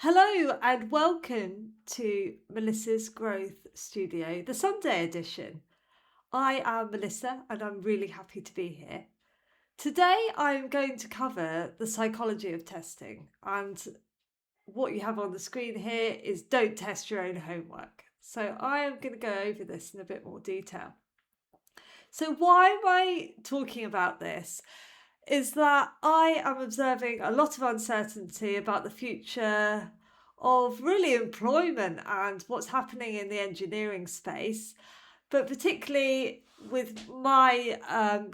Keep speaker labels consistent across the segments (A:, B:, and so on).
A: Hello and welcome to Melissa's Growth Studio, the Sunday edition. I am Melissa and I'm really happy to be here. Today I'm going to cover the psychology of testing, and what you have on the screen here is don't test your own homework. So I am going to go over this in a bit more detail. So why am I talking about this? Is that I am observing a lot of uncertainty about the future of really employment and what's happening in the engineering space, but particularly with my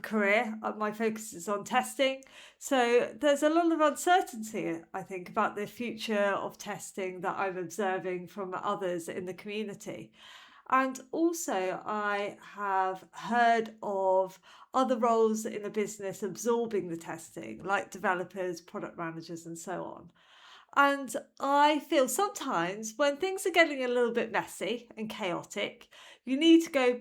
A: career, my focus is on testing. So there's a lot of uncertainty, I think, about the future of testing that I'm observing from others in the community. And also, I have heard of other roles in a business absorbing the testing, like developers, product managers, and so on. And I feel sometimes when things are getting a little bit messy and chaotic, you need to go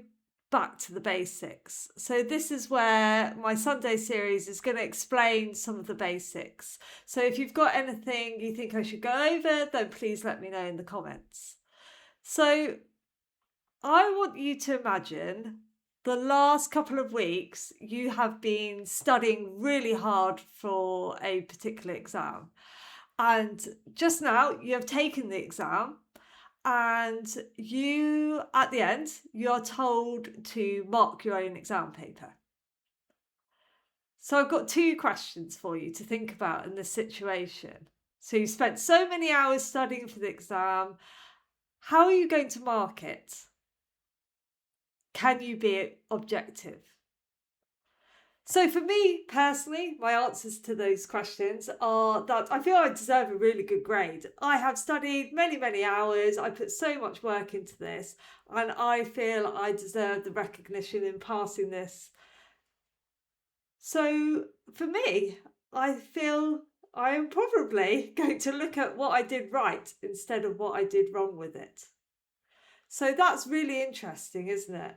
A: back to the basics. So this is where my Sunday series is going to explain some of the basics. So if you've got anything you think I should go over, then please let me know in the comments. So I want you to imagine the last couple of weeks you have been studying really hard for a particular exam. And just now you have taken the exam, and you, at the end, you are told to mark your own exam paper. So I've got two questions for you to think about in this situation. So you spent so many hours studying for the exam. How are you going to mark it? Can you be objective? So for me personally, my answers to those questions are that I feel I deserve a really good grade. I have studied many, many hours. I put so much work into this, and I feel I deserve the recognition in passing this. So for me, I feel I am probably going to look at what I did right instead of what I did wrong with it. So that's really interesting, isn't it?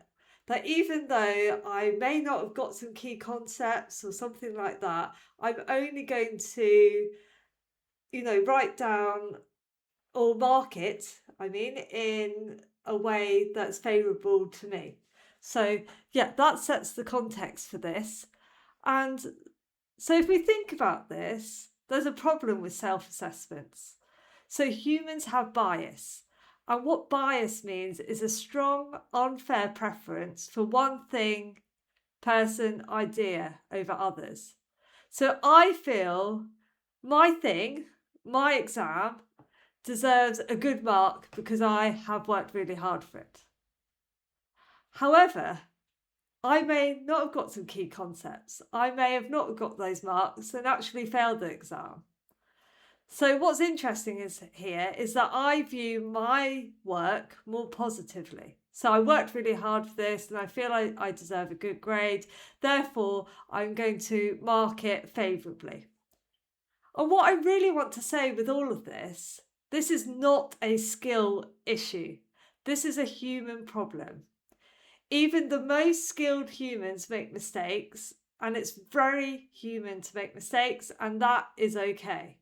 A: That even though I may not have got some key concepts or something like that, I'm only going to, write down or mark it, in a way that's favourable to me. So, yeah, that sets the context for this. And so if we think about this, there's a problem with self-assessments. So humans have bias. And what bias means is a strong, unfair preference for one thing, person, idea over others. So I feel my thing, my exam, deserves a good mark because I have worked really hard for it. However, I may not have got some key concepts. I may have not got those marks and actually failed the exam. So what's interesting is that I view my work more positively. So I worked really hard for this and I feel I deserve a good grade. Therefore, I'm going to mark it favourably. And what I really want to say with all of this is not a skill issue. This is a human problem. Even the most skilled humans make mistakes, and it's very human to make mistakes, and that is okay.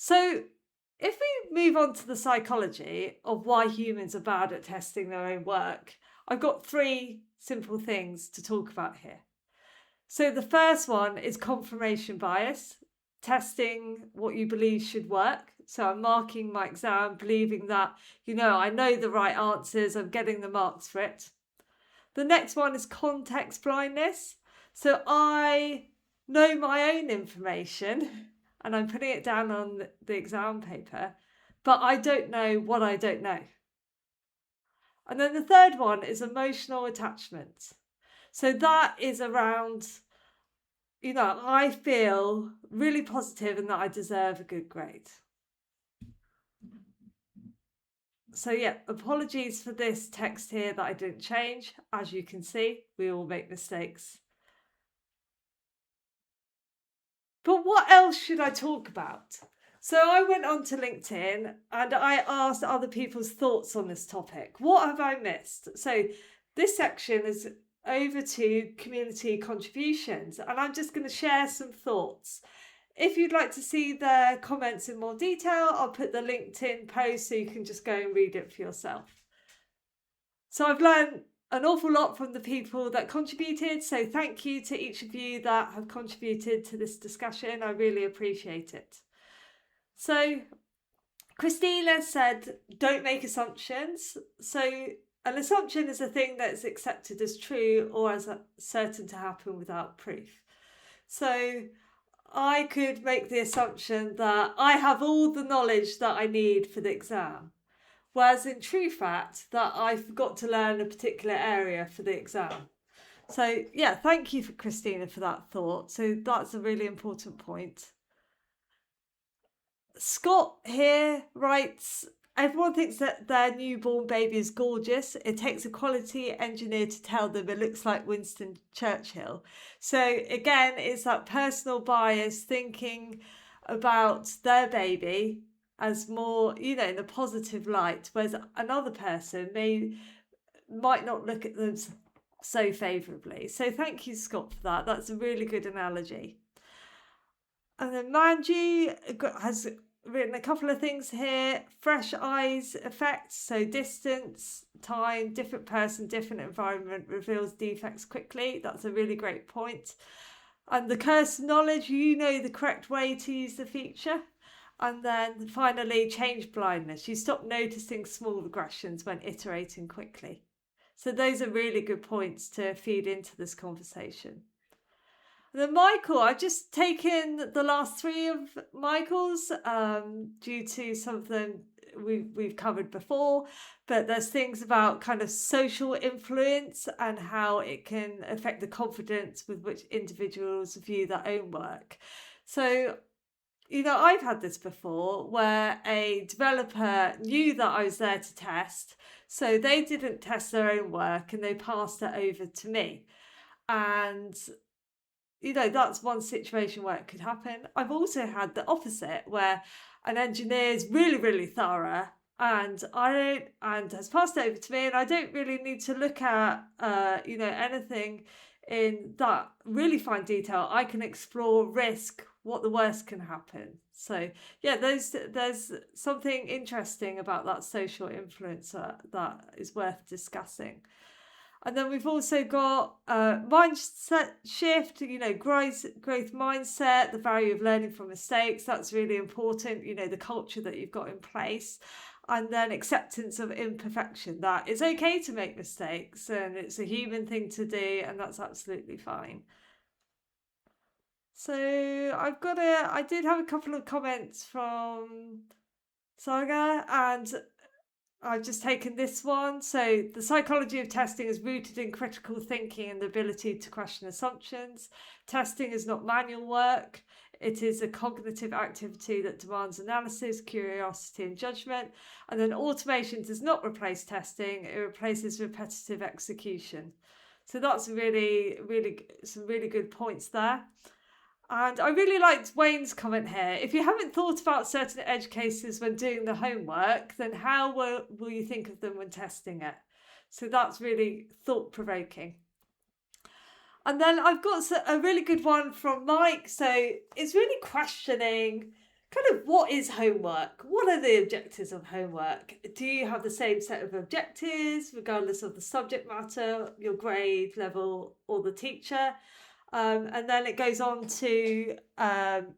A: So if we move on to the psychology of why humans are bad at testing their own work, I've got three simple things to talk about here. So the first one is confirmation bias, testing what you believe should work. So I'm marking my exam, believing that, I know the right answers, I'm getting the marks for it. The next one is context blindness. So I know my own information and I'm putting it down on the exam paper, but I don't know what I don't know. And then the third one is emotional attachment. So that is around, I feel really positive and that I deserve a good grade. So yeah, apologies for this text here that I didn't change. As you can see, we all make mistakes. But what else should I talk about? So I went onto LinkedIn and I asked other people's thoughts on this topic. What have I missed? So this section is over to community contributions, and I'm just going to share some thoughts if you'd like to see their comments in more detail, I'll put the LinkedIn post so you can just go and read it for yourself. So I've learned an awful lot from the people that contributed. So thank you to each of you that have contributed to this discussion. I really appreciate it. So Christina said, don't make assumptions. So an assumption is a thing that's accepted as true or as certain to happen without proof. So I could make the assumption that I have all the knowledge that I need for the exam, whereas in true fact that I forgot to learn a particular area for the exam. So yeah, thank you for Christina for that thought. So that's a really important point. Scott here writes, everyone thinks that their newborn baby is gorgeous. It takes a quality engineer to tell them it looks like Winston Churchill. So again, it's that personal bias, thinking about their baby as more, in a positive light, whereas another person might not look at them so favourably. So thank you, Scott, for that. That's a really good analogy. And then Manji has written a couple of things here. Fresh eyes effect, so distance, time, different person, different environment reveals defects quickly. That's a really great point. And the curse of knowledge, the correct way to use the feature. And then finally, change blindness. You stop noticing small regressions when iterating quickly. So those are really good points to feed into this conversation. And then Michael, I've just taken the last three of Michael's due to some of them we've covered before, but there's things about kind of social influence and how it can affect the confidence with which individuals view their own work. So, I've had this before where a developer knew that I was there to test, so they didn't test their own work and they passed it over to me. And that's one situation where it could happen. I've also had the opposite, where an engineer is really, really thorough and has passed it over to me, and I don't really need to look at anything in that really fine detail. I can explore risk, what the worst can happen. So yeah, there's something interesting about that social influencer that is worth discussing. And then we've also got mindset shift, growth mindset, the value of learning from mistakes. That's really important, the culture that you've got in place. And then acceptance of imperfection, that it's okay to make mistakes and it's a human thing to do, and that's absolutely fine. So I did have a couple of comments from Saga, and I've just taken this one. So the psychology of testing is rooted in critical thinking and the ability to question assumptions. Testing is not manual work. It is a cognitive activity that demands analysis, curiosity, and judgment. And then automation does not replace testing. It replaces repetitive execution. So that's some really good points there. And I really liked Wayne's comment here. If you haven't thought about certain edge cases when doing the homework, then how will you think of them when testing it? So that's really thought-provoking. And then I've got a really good one from Mike. So it's really questioning kind of what is homework? What are the objectives of homework? Do you have the same set of objectives regardless of the subject matter, your grade level, or the teacher? And then it goes on to,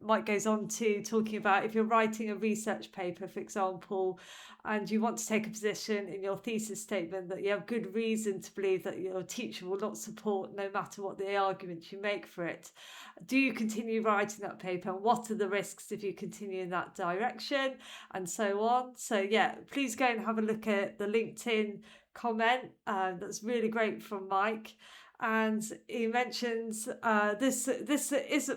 A: Mike goes on to talking about if you're writing a research paper, for example, and you want to take a position in your thesis statement that you have good reason to believe that your teacher will not support no matter what the arguments you make for it. Do you continue writing that paper? And what are the risks if you continue in that direction? And so on. So yeah, please go and have a look at the LinkedIn comment. That's really great from Mike. And he mentions this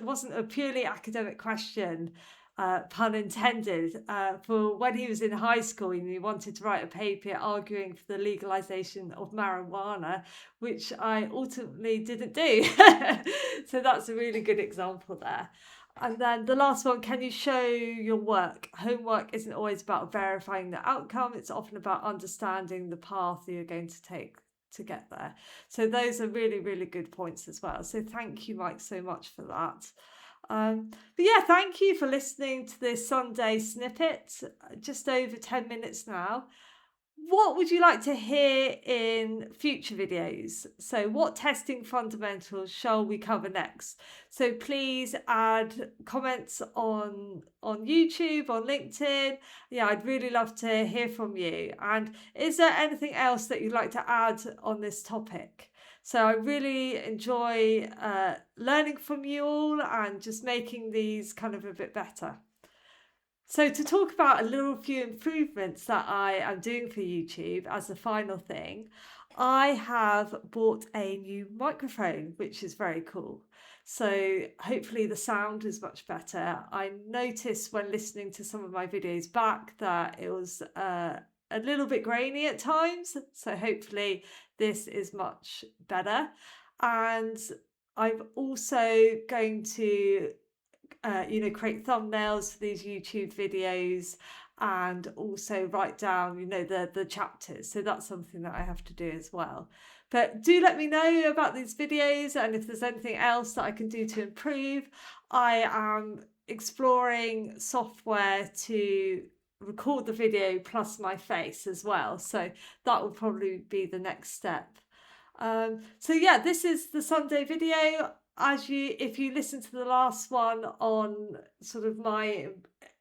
A: wasn't a purely academic question, pun intended, for when he was in high school and he wanted to write a paper arguing for the legalization of marijuana, which I ultimately didn't do. So that's a really good example there. And then the last one, can you show your work? Homework isn't always about verifying the outcome. It's often about understanding the path you're going to take to get there. So those are really, really good points as well. So thank you, Mike, so much for that. But yeah, thank you for listening to this Sunday snippet, just over 10 minutes now. What would you like to hear in future videos? So what testing fundamentals shall we cover next? So please add comments on YouTube, on LinkedIn. Yeah, I'd really love to hear from you. And is there anything else that you'd like to add on this topic? So I really enjoy learning from you all and just making these kind of a bit better. So to talk about a little few improvements that I am doing for YouTube as a final thing, I have bought a new microphone, which is very cool. So hopefully the sound is much better. I noticed when listening to some of my videos back that it was a little bit grainy at times. So hopefully this is much better. And I'm also going to create thumbnails for these YouTube videos and also write down, the chapters. So that's something that I have to do as well. But do let me know about these videos and if there's anything else that I can do to improve. I am exploring software to record the video plus my face as well. So that will probably be the next step. So yeah, this is the Sunday video. If you listen to the last one on sort of my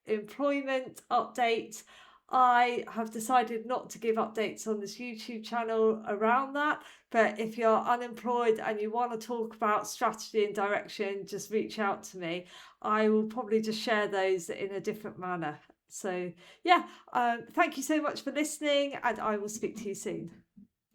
A: employment update, I have decided not to give updates on this YouTube channel around that. But if you're unemployed and you want to talk about strategy and direction, just reach out to me. I will probably just share those in a different manner. So yeah, thank you so much for listening, and I will speak to you soon.